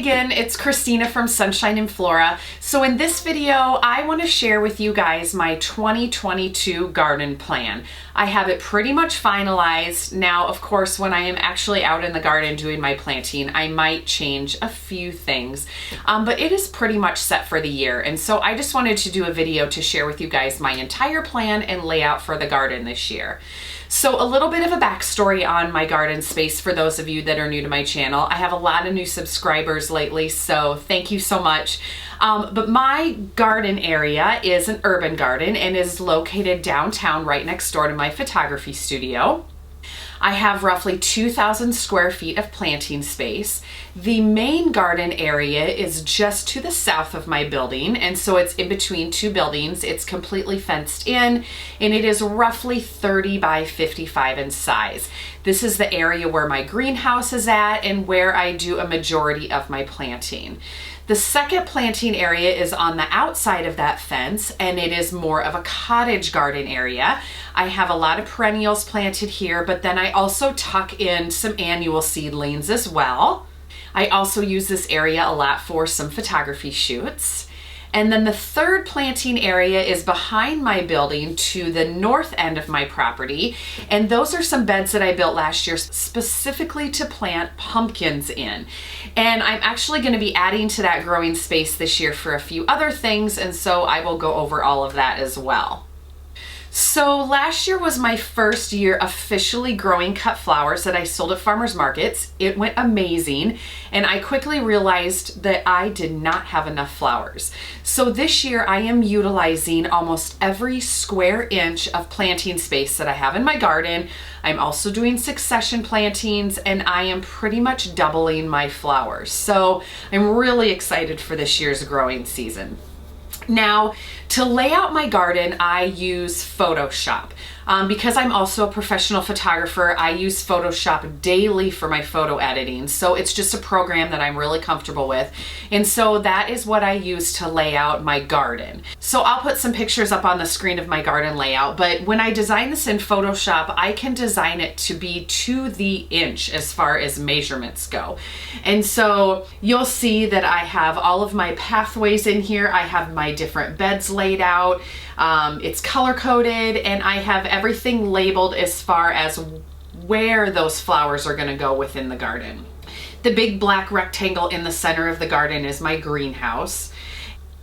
again, it's Christina from Sunshine and Flora. So in this video, I want to share with you guys my 2022 garden plan. I have it pretty much finalized. Now, of course, when I am actually out in the garden doing my planting, I might change a few things, but it is pretty much set for the year. And so I just wanted to do a video to share with you guys my entire plan and layout for the garden this year. So a little bit of a backstory on my garden space for those of you that are new to my channel. I have a lot of new subscribers lately, so thank you so much. But my garden area is an urban garden and is located downtown right next door to my photography studio. I have roughly 2,000 square feet of planting space. The main garden area is just to the south of my building, and so it's in between two buildings. It's completely fenced in, and it is roughly 30 by 55 in size. This is the area where my greenhouse is at and where I do a majority of my planting. The second planting area is on the outside of that fence, and it is more of a cottage garden area. I have a lot of perennials planted here, but then I also tuck in some annual seedlings as well. I also use this area a lot for some photography shoots. And then the third planting area is behind my building to the north end of my property. And those are some beds that I built last year specifically to plant pumpkins in. And I'm actually going to be adding to that growing space this year for a few other things. And so I will go over all of that as well. So last year was my first year officially growing cut flowers that I sold at farmers markets. It went amazing, and I quickly realized that I did not have enough flowers. So this year I am utilizing almost every square inch of planting space that I have in my garden. I'm also doing succession plantings, and I am pretty much doubling my flowers. So I'm really excited for this year's growing season. Now, to lay out my garden, I use Photoshop. Because I'm also a professional photographer, I use Photoshop daily for my photo editing. So it's just a program that I'm really comfortable with. And so that is what I use to lay out my garden. So I'll put some pictures up on the screen of my garden layout, but when I design this in Photoshop, I can design it to be to the inch as far as measurements go. And so you'll see that I have all of my pathways in here. I have my different beds laid out. It's color coded, and I have everything labeled as far as where those flowers are going to go within the garden. The big black rectangle in the center of the garden is my greenhouse,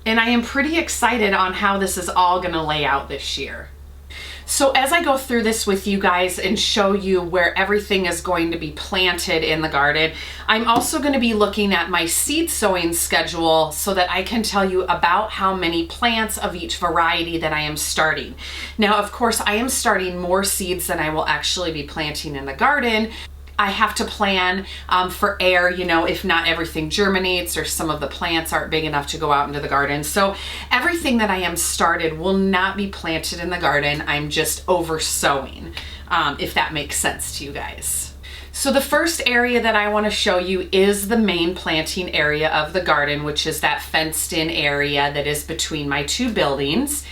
and I am pretty excited on how this is all going to lay out this year. So as I go through this with you guys and show you where everything is going to be planted in the garden, I'm also going to be looking at my seed sowing schedule so that I can tell you about how many plants of each variety that I am starting. Now, of course, I am starting more seeds than I will actually be planting in the garden. I have to plan for air, if not everything germinates or some of the plants aren't big enough to go out into the garden. So everything that I am started will not be planted in the garden. I'm just over sowing, if that makes sense to you guys. So the first area that I want to show you is the main planting area of the garden, which is that fenced in area that is between my two buildings.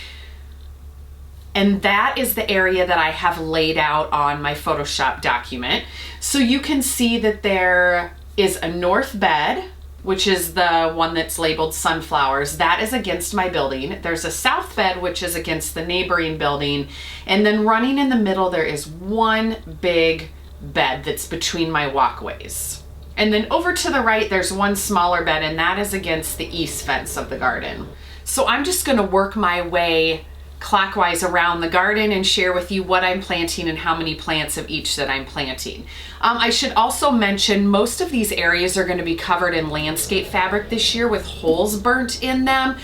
And that is the area that I have laid out on my Photoshop document. So you can see that there is a north bed, which is the one that's labeled sunflowers. That is against my building. There's a south bed, which is against the neighboring building. And then running in the middle, there is one big bed that's between my walkways. And then over to the right, there's one smaller bed, and that is against the east fence of the garden. So I'm just gonna work my way clockwise around the garden and share with you what I'm planting and how many plants of each that I'm planting. I should also mention most of these areas are going to be covered in landscape fabric this year with holes burnt in them.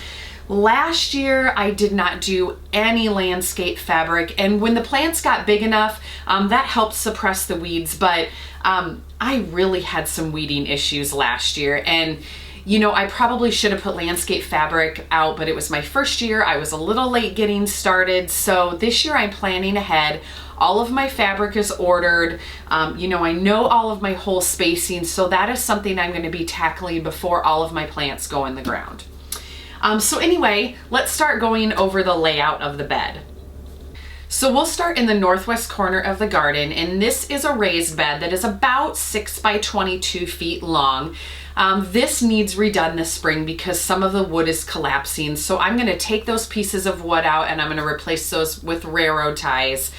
Last year I did not do any landscape fabric, and when the plants got big enough, that helped suppress the weeds, but I really had some weeding issues last year, and I probably should have put landscape fabric out, but it was my first year. I was a little late getting started. So this year I'm planning ahead. All of my fabric is ordered. I know all of my hole spacing. So that is something I'm going to be tackling before all of my plants go in the ground. So anyway, let's start going over the layout of the bed. So we'll start in the northwest corner of the garden, and this is a raised bed that is about 6 by 22 feet long. This needs redone this spring because some of the wood is collapsing. So I'm going to take those pieces of wood out and I'm going to replace those with railroad ties.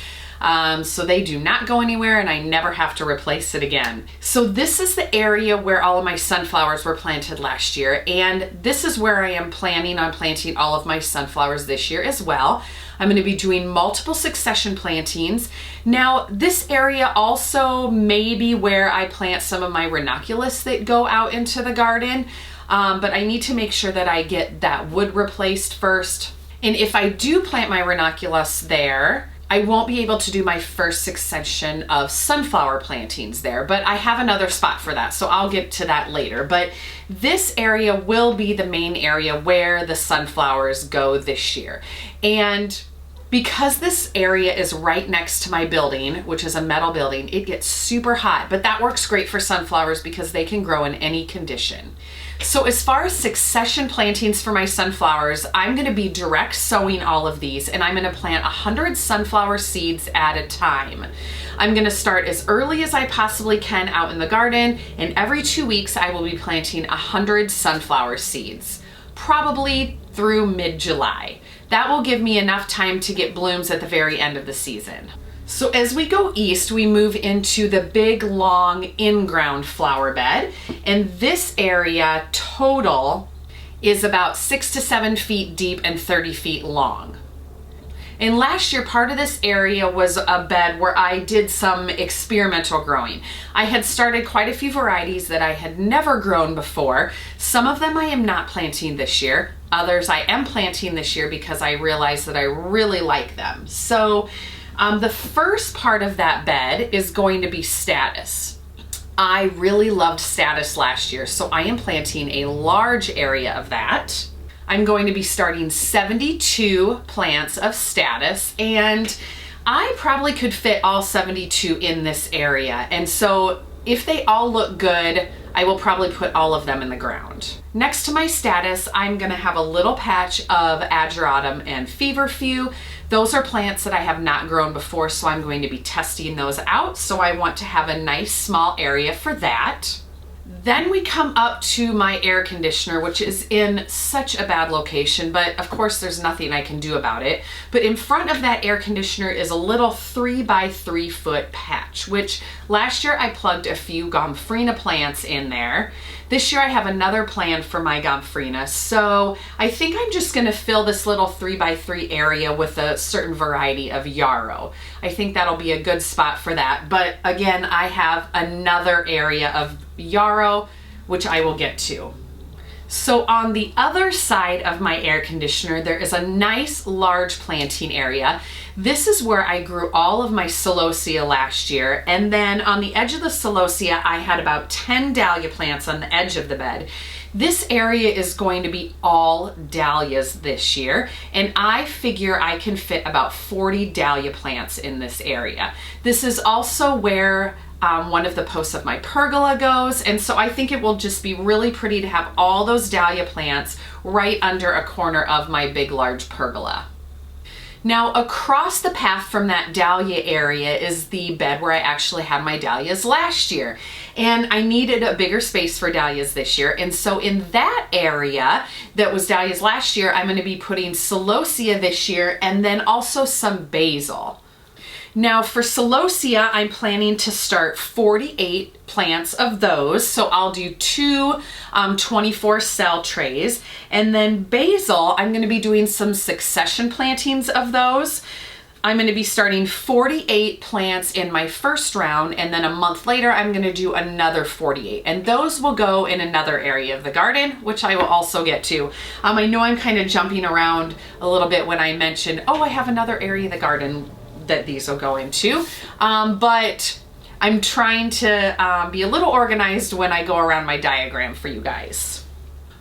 So they do not go anywhere and I never have to replace it again. So this is the area where all of my sunflowers were planted last year, and this is where I am planning on planting all of my sunflowers this year as well. I'm going to be doing multiple succession plantings. Now this area also may be where I plant some of my ranunculus that go out into the garden, but I need to make sure that I get that wood replaced first. And if I do plant my ranunculus there, I won't be able to do my first succession of sunflower plantings there, but I have another spot for that, so I'll get to that later. But this area will be the main area where the sunflowers go this year. And because this area is right next to my building, which is a metal building, it gets super hot, but that works great for sunflowers because they can grow in any condition. So as far as succession plantings for my sunflowers, I'm going to be direct sowing all of these, and I'm going to plant 100 sunflower seeds at a time. I'm going to start as early as I possibly can out in the garden, and every 2 weeks I will be planting 100 sunflower seeds, probably through mid-July. That will give me enough time to get blooms at the very end of the season. So as we go east, we move into the big, long, in-ground flower bed. And this area total is about 6 to 7 feet deep and 30 feet long. And last year, part of this area was a bed where I did some experimental growing. I had started quite a few varieties that I had never grown before. Some of them I am not planting this year. Others I am planting this year because I realized that I really like them. So the first part of that bed is going to be statice. I really loved statice last year, so I am planting a large area of that. I'm going to be starting 72 plants of statice, and I probably could fit all 72 in this area. And so if they all look good, I will probably put all of them in the ground. Next to my statice, I'm gonna have a little patch of ageratum and feverfew. Those are plants that I have not grown before, so I'm going to be testing those out. So I want to have a nice small area for that. Then we come up to my air conditioner, which is in such a bad location, but of course there's nothing I can do about it. But in front of that air conditioner is a little 3 by 3 foot patch, which last year I plugged a few gomphrena plants in there. This year I have another plan for my gomphrena, so I think I'm just gonna fill this little 3 by 3 area with a certain variety of yarrow. I think that'll be a good spot for that. But again, I have another area of yarrow, which I will get to. So on the other side of my air conditioner, there is a nice large planting area. This is where I grew all of my Celosia last year. And then on the edge of the Celosia, I had about 10 dahlia plants on the edge of the bed. This area is going to be all dahlias this year, and I figure I can fit about 40 dahlia plants in this area. This is also where one of the posts of my pergola goes, and so I think it will just be really pretty to have all those dahlia plants right under a corner of my big large pergola. Now across the path from that dahlia area is the bed where I actually had my dahlias last year, and I needed a bigger space for dahlias this year, and so in that area that was dahlias last year, I'm going to be putting Celosia this year and then also some basil. Now for Celosia, I'm planning to start 48 plants of those. So I'll do two 24 cell trays. And then basil, I'm going to be doing some succession plantings of those. I'm going to be starting 48 plants in my first round, and then a month later I'm going to do another 48, and those will go in another area of the garden, which I will also get to. I know I'm kind of jumping around a little bit when I mentioned, oh, I have another area of the garden that these will go into, but I'm trying to be a little organized when I go around my diagram for you guys.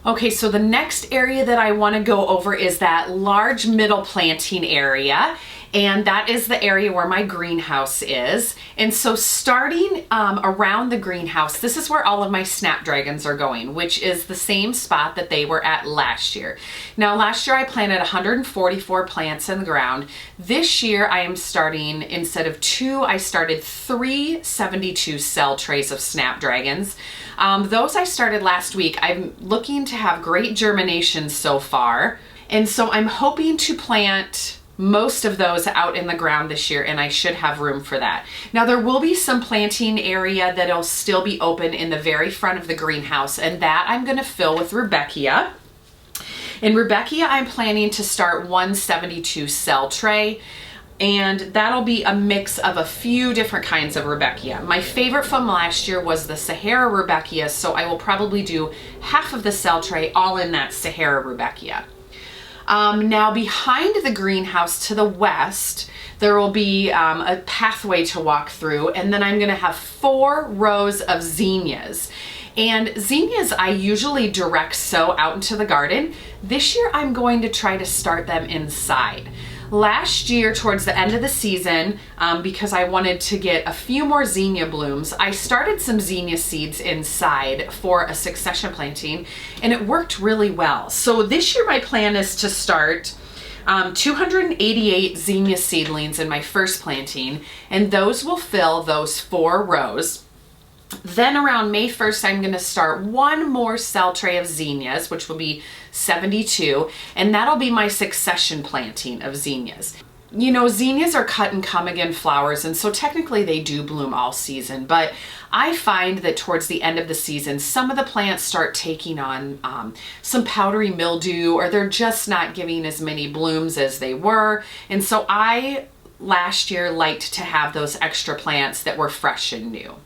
Okay, so the next area that I want to go over is that large middle planting area. and that is the area where my greenhouse is. And so starting around the greenhouse, this is where all of my Snapdragons are going, which is the same spot that they were at last year. Now last year I planted 144 plants in the ground. This year I am starting, instead of 2, I started 3 72 cell trays of Snapdragons. Those I started last week. I'm looking to have great germination so far. And so I'm hoping to plant most of those out in the ground this year, and I should have room for that. Now there will be some planting area that'll still be open in the very front of the greenhouse, and that I'm going to fill with Rudbeckia. In Rudbeckia, I'm planning to start 172 cell tray, and that'll be a mix of a few different kinds of Rudbeckia. My favorite from last year was the Sahara Rudbeckia, so I will probably do half of the cell tray all in that Sahara Rudbeckia. Now behind the greenhouse to the west, there will be a pathway to walk through, and then I'm going to have 4 rows of zinnias. And zinnias I usually direct sow out into the garden. This year I'm going to try to start them inside. Last year, towards the end of the season, because I wanted to get a few more zinnia blooms, I started some zinnia seeds inside for a succession planting, and it worked really well. So this year my plan is to start 288 zinnia seedlings in my first planting, and those will fill those 4 rows. Then around May 1st, I'm going to start 1 more cell tray of zinnias, which will be 72, and that'll be my succession planting of zinnias. You know, zinnias are cut and come again flowers, and so technically they do bloom all season, but I find that towards the end of the season, some of the plants start taking on some powdery mildew, or they're just not giving as many blooms as they were, and so I last year liked to have those extra plants that were fresh and new.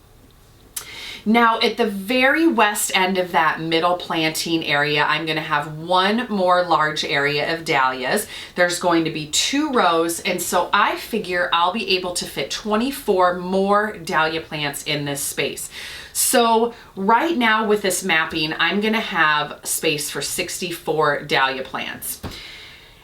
Now at the very west end of that middle planting area, I'm going to have 1 more large area of dahlias. There's going to be 2 rows, and so I figure I'll be able to fit 24 more dahlia plants in this space. So right now with this mapping, I'm going to have space for 64 dahlia plants.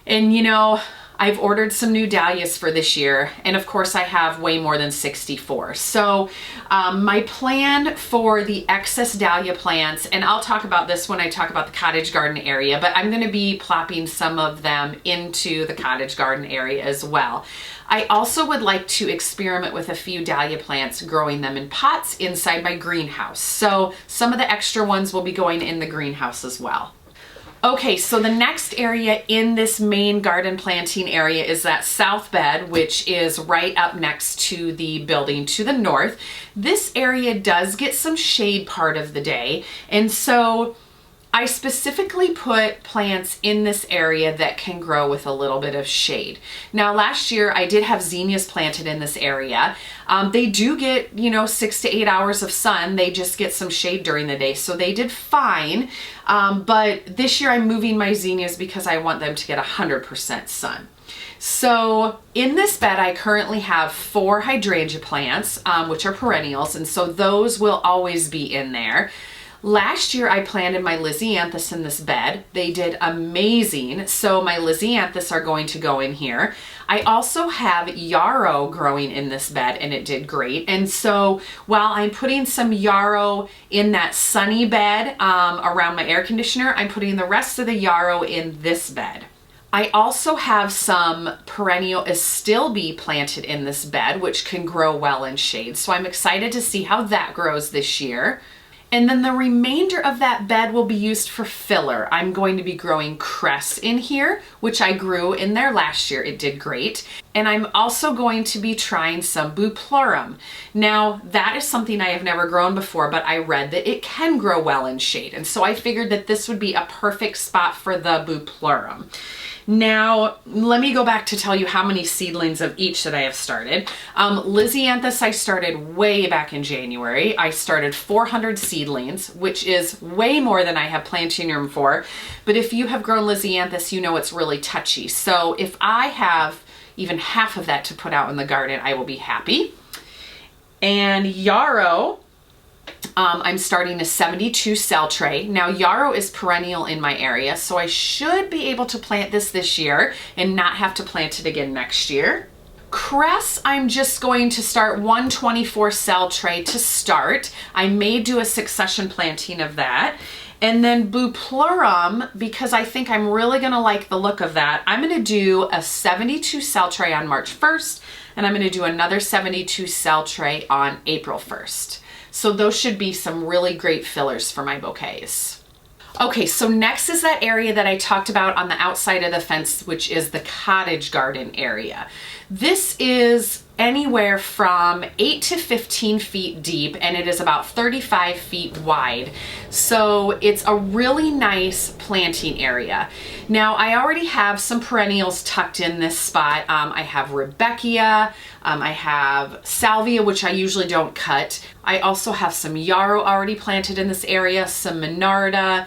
And you know, I've ordered some new dahlias for this year, and of course I have way more than 64. So my plan for the excess dahlia plants, and I'll talk about this when I talk about the cottage garden area, but I'm going to be plopping some of them into the cottage garden area as well. I also would like to experiment with a few dahlia plants, growing them in pots inside my greenhouse. So some of the extra ones will be going in the greenhouse as well. Okay, so the next area in this main garden planting area is that south bed, which is right up next to the building to the north. This area does get some shade part of the day, and so I specifically put plants in this area that can grow with a little bit of shade. Now last year I did have zinnias planted in this area. They do get, you know, 6 to 8 hours of sun. They just get some shade during the day, so they did fine. But this year I'm moving my zinnias because I want them to get 100% sun. So in this bed I currently have 4 hydrangea plants, which are perennials, and so those will always be in there. Last year I planted my Lisianthus in this bed. They did amazing, so my Lisianthus are going to go in here. I also have Yarrow growing in this bed, and it did great. And so while I'm putting some Yarrow in that sunny bed around my air conditioner, I'm putting the rest of the Yarrow in this bed. I also have some perennial Astilbe planted in this bed, which can grow well in shade. So I'm excited to see how that grows this year. And then the remainder of that bed will be used for filler. I'm going to be growing cress in here, which I grew in there last year. It did great. And I'm also going to be trying some Bupleurum. Now, that is something I have never grown before, but I read that it can grow well in shade. And so I figured that this would be a perfect spot for the Bupleurum. Now, let me go back to tell you how many seedlings of each that I have started. Lisianthus I started way back in January. I started 400 seedlings, which is way more than I have planting room for. But if you have grown Lisianthus, you know it's really touchy. So if I have even half of that to put out in the garden, I will be happy. And Yarrow, I'm starting a 72 cell tray. Now Yarrow is perennial in my area, so I should be able to plant this year and not have to plant it again next year. Cress, I'm just going to start 124 cell tray to start. I may do a succession planting of that. And then Bupleurum, because I think I'm really gonna like the look of that, I'm gonna do a 72 cell tray on March 1st, and I'm gonna do another 72 cell tray on April 1st. So those should be some really great fillers for my bouquets. Okay, so next is that area that I talked about on the outside of the fence, which is the cottage garden area. This is anywhere from 8 to 15 feet deep, and it is about 35 feet wide. So it's a really nice planting area. Now, I already have some perennials tucked in this spot. I have Rudbeckia, I have Salvia, which I usually don't cut. I also have some Yarrow already planted in this area, some Monarda,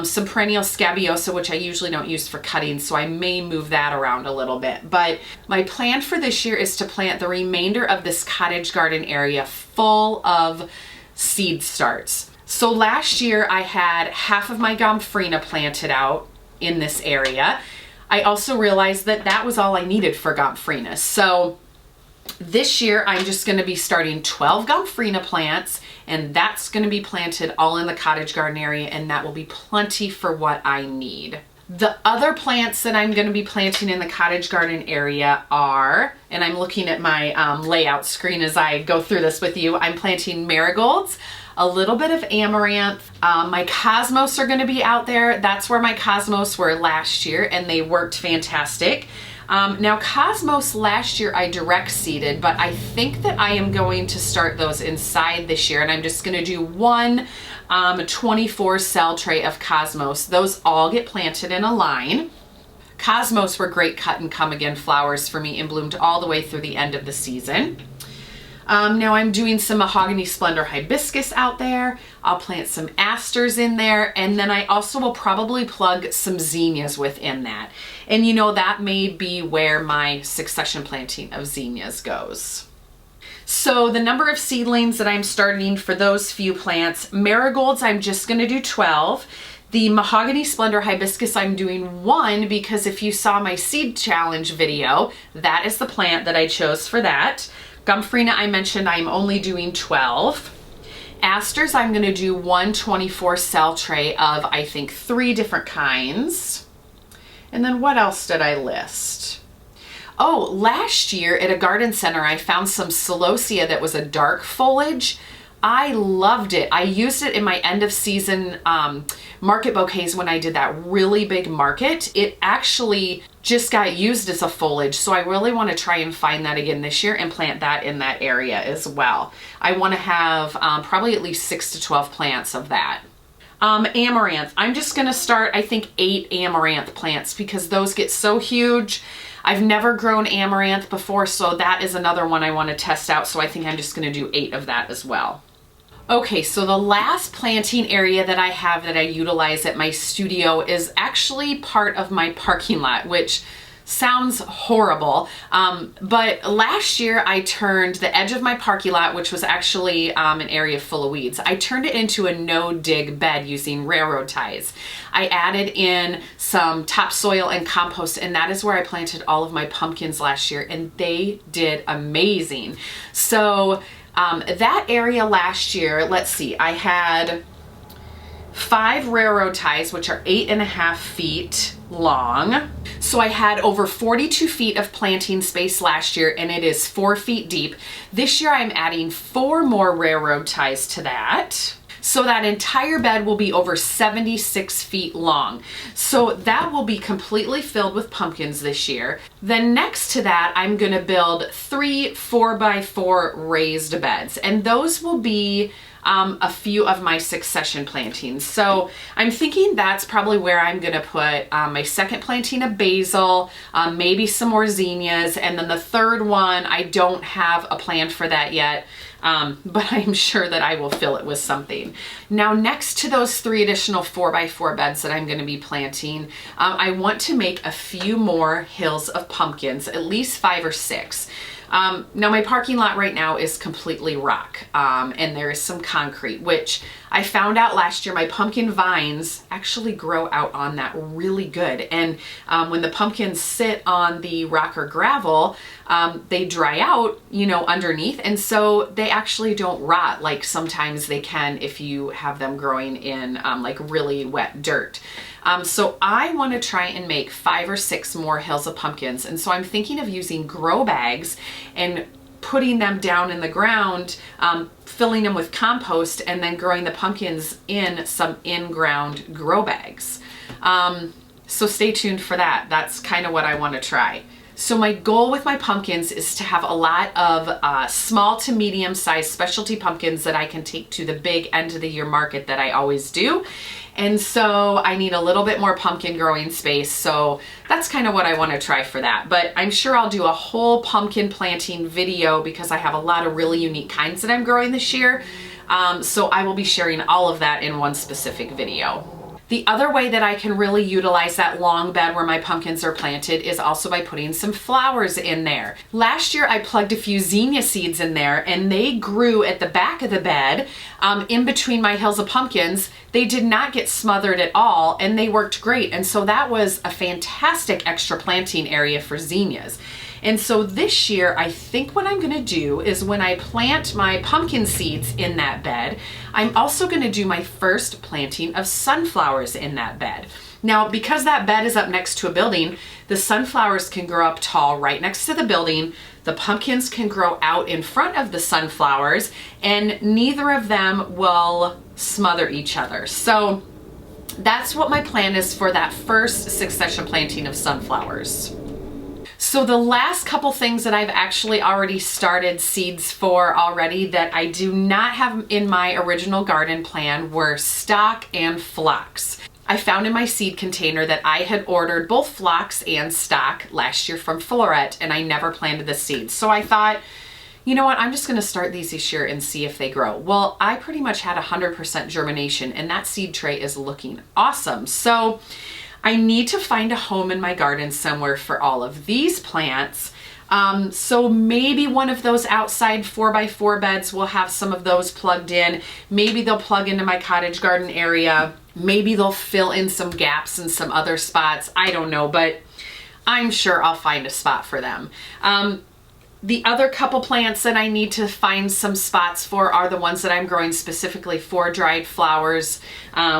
some perennial Scabiosa, which I usually don't use for cutting, so I may move that around a little bit. But my plan for this year is to plant the remainder of this cottage garden area full of seed starts. So last year I had half of my Gomphrena planted out in this area. I also realized that that was all I needed for Gomphrena. So this year I'm just going to be starting 12 Gomphrena plants, and that's going to be planted all in the cottage garden area, and that will be plenty for what I need. The other plants that I'm going to be planting in the cottage garden area are, and I'm looking at my layout screen as I go through this with you, I'm planting marigolds, a little bit of amaranth. My cosmos are going to be out there. That's where my cosmos were last year, and they worked fantastic. Now cosmos last year I direct seeded, but I think that I am going to start those inside this year, and I'm just going to do one 24 cell tray of cosmos. Those all get planted in a line. Cosmos were great cut and come again flowers for me and bloomed all the way through the end of the season. Now I'm doing some Mahogany Splendor Hibiscus out there. I'll plant some asters in there, and then I also will probably plug some zinnias within that. And you know, that may be where my succession planting of zinnias goes. So the number of seedlings that I'm starting for those few plants, marigolds I'm just going to do 12. The Mahogany Splendor Hibiscus I'm doing 1 because if you saw my seed challenge video, that is the plant that I chose for that. Gomphrena I mentioned I'm only doing 12. Asters I'm going to do 124 cell tray of I think 3 different kinds. And then what else did I list? Oh, last year at a garden center I found some Celosia that was a dark foliage. I loved it. I used it in my end of season market bouquets when I did that really big market. It actually just got used as a foliage, so I really want to try and find that again this year and plant that in that area as well. I want to have probably at least 6 to 12 plants of that. Amaranth, I'm just going to start I think 8 amaranth plants because those get so huge. I've never grown amaranth before, so that is another one I want to test out, so I think I'm just going to do 8 of that as well. Okay, so the last planting area that I have that I utilize at my studio is actually part of my parking lot, which sounds horrible. But last year I turned the edge of my parking lot, which was actually an area full of weeds, I turned it into a no-dig bed using railroad ties. I added in some topsoil and compost, and that is where I planted all of my pumpkins last year, and they did amazing. So that area last year, let's see, I had 5 railroad ties, which are 8.5 feet long. So I had over 42 feet of planting space last year, and it is 4 feet deep. This year I'm adding 4 more railroad ties to that. So that entire bed will be over 76 feet long. So that will be completely filled with pumpkins this year. Then next to that, I'm gonna build 3 4x4 raised beds, and those will be a few of my succession plantings. So I'm thinking that's probably where I'm gonna put my second planting of basil, maybe some more zinnias, and then the third one, I don't have a plan for that yet. But I'm sure that I will fill it with something. Now, next to those 3 additional 4x4 beds that I'm going to be planting, I want to make a few more hills of pumpkins, at least 5 or 6. Now my parking lot right now is completely rock, and there is some concrete, which I found out last year my pumpkin vines actually grow out on that really good. And when the pumpkins sit on the rock or gravel, they dry out, you know, underneath. And so they actually don't rot like sometimes they can if you have them growing in like really wet dirt. So I want to try and make 5 or 6 more hills of pumpkins. And so I'm thinking of using grow bags and putting them down in the ground, filling them with compost, and then growing the pumpkins in some in-ground grow bags. So stay tuned for that. That's kind of what I want to try. So my goal with my pumpkins is to have a lot of small to medium sized specialty pumpkins that I can take to the big end of the year market that I always do. And so I need a little bit more pumpkin growing space. So that's kind of what I want to try for that. But I'm sure I'll do a whole pumpkin planting video because I have a lot of really unique kinds that I'm growing this year. So I will be sharing all of that in one specific video. The other way that I can really utilize that long bed where my pumpkins are planted is also by putting some flowers in there. Last year I plugged a few zinnia seeds in there and they grew at the back of the bed in between my hills of pumpkins. They did not get smothered at all and they worked great. And so that was a fantastic extra planting area for zinnias. And so this year, I think what I'm gonna do is when I plant my pumpkin seeds in that bed, I'm also gonna do my first planting of sunflowers in that bed. Now, because that bed is up next to a building, the sunflowers can grow up tall right next to the building. The pumpkins can grow out in front of the sunflowers, and neither of them will smother each other. So that's what my plan is for that first succession planting of sunflowers. So the last couple things that I've actually already started seeds for already that I do not have in my original garden plan were stock and phlox. I found in my seed container that I had ordered both phlox and stock last year from Flora, and I never planted the seeds. So I thought, you know what, I'm just gonna start these this year and see if they grow. Well, I pretty much had 100% germination and that seed tray is looking awesome. So I need to find a home in my garden somewhere for all of these plants. So maybe one of those outside 4x4 beds will have some of those plugged in. Maybe they'll plug into my cottage garden area. Maybe they'll fill in some gaps in some other spots. I don't know, but I'm sure I'll find a spot for them. The other couple plants that I need to find some spots for are the ones that I'm growing specifically for dried flowers,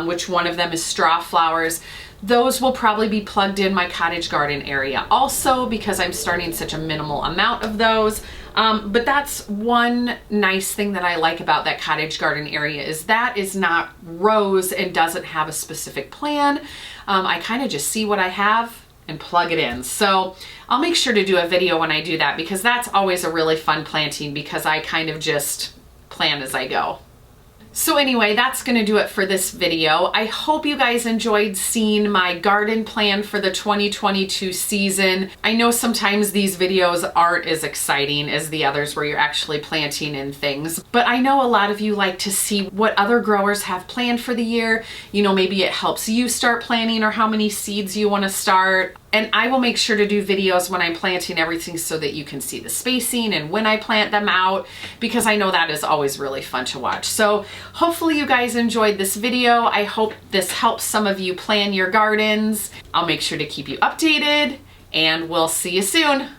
which one of them is straw flowers. Those will probably be plugged in my cottage garden area also because I'm starting such a minimal amount of those. But that's one nice thing that I like about that cottage garden area is that is not rows and doesn't have a specific plan. I kind of just see what I have and plug it in. So I'll make sure to do a video when I do that because that's always a really fun planting because I kind of just plan as I go. So anyway, that's gonna do it for this video. I hope you guys enjoyed seeing my garden plan for the 2022 season. I know sometimes these videos aren't as exciting as the others where you're actually planting in things, but I know a lot of you like to see what other growers have planned for the year. You know, maybe it helps you start planning or how many seeds you wanna start. And I will make sure to do videos when I'm planting everything so that you can see the spacing and when I plant them out, because I know that is always really fun to watch. So hopefully you guys enjoyed this video. I hope this helps some of you plan your gardens. I'll make sure to keep you updated and we'll see you soon.